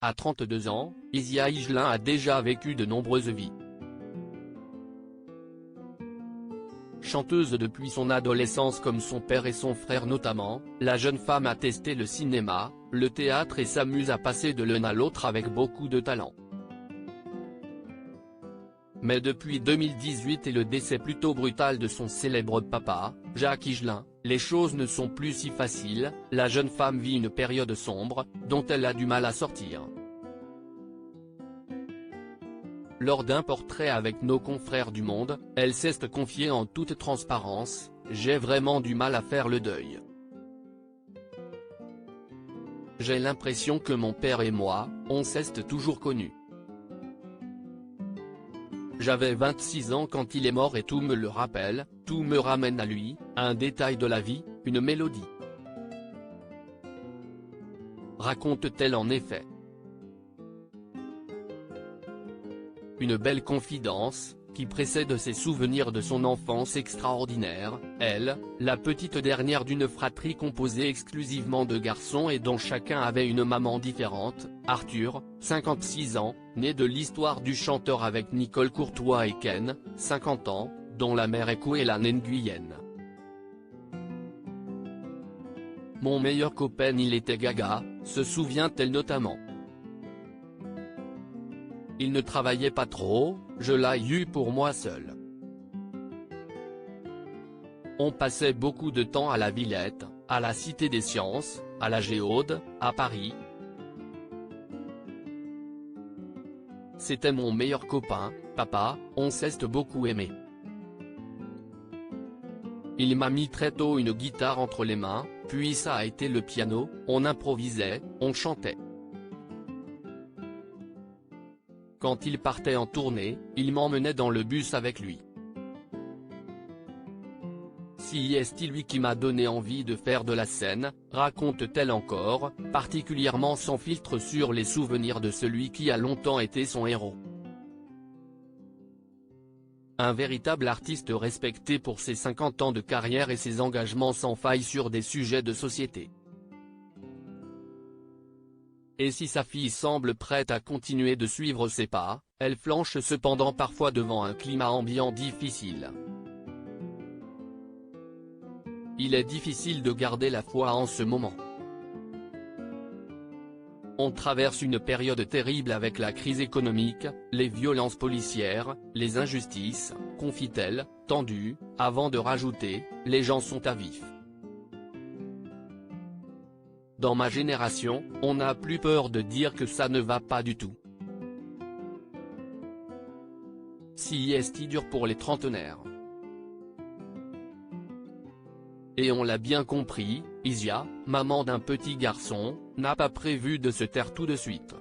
À 32 ans, Isia Higelin a déjà vécu de nombreuses vies. Chanteuse depuis son adolescence comme son père et son frère notamment, la jeune femme a testé le cinéma, le théâtre et s'amuse à passer de l'un à l'autre avec beaucoup de talent. Mais depuis 2018 et le décès plutôt brutal de son célèbre papa, Jacques Higelin, les choses ne sont plus si faciles, la jeune femme vit une période sombre, dont elle a du mal à sortir. Lors d'un portrait avec nos confrères du Monde, elle s'est confiée en toute transparence: « J'ai vraiment du mal à faire le deuil. J'ai l'impression que mon père et moi, on s'est toujours connus. J'avais 26 ans quand il est mort et tout me le rappelle, tout me ramène à lui, un détail de la vie, une mélodie. » Raconte-t-elle en effet. Une belle confidence, qui précède ses souvenirs de son enfance extraordinaire, elle, la petite dernière d'une fratrie composée exclusivement de garçons et dont chacun avait une maman différente, Arthur, 56 ans, né de l'histoire du chanteur avec Nicole Courtois et Ken, 50 ans, dont la mère est Kouela Nguyen. Mon meilleur copain il était gaga, se souvient-elle notamment. Il ne travaillait pas trop, je l'ai eu pour moi seul. On passait beaucoup de temps à la Villette, à la Cité des Sciences, à la Géaude, à Paris. C'était mon meilleur copain, papa, on s'est beaucoup aimé. Il m'a mis très tôt une guitare entre les mains, puis ça a été le piano, on improvisait, on chantait. Quand il partait en tournée, il m'emmenait dans le bus avec lui. C'est lui qui m'a donné envie de faire de la scène, raconte-t-elle encore, particulièrement sans filtre sur les souvenirs de celui qui a longtemps été son héros. Un véritable artiste respecté pour ses 50 ans de carrière et ses engagements sans faille sur des sujets de société. Et si sa fille semble prête à continuer de suivre ses pas, elle flanche cependant parfois devant un climat ambiant difficile. Il est difficile de garder la foi en ce moment. On traverse une période terrible avec la crise économique, les violences policières, les injustices, confie-t-elle, tendues, avant de rajouter, les gens sont à vif. Dans ma génération, on n'a plus peur de dire que ça ne va pas du tout. C'est dur pour les trentenaires. Et on l'a bien compris, Isia, maman d'un petit garçon, n'a pas prévu de se taire tout de suite.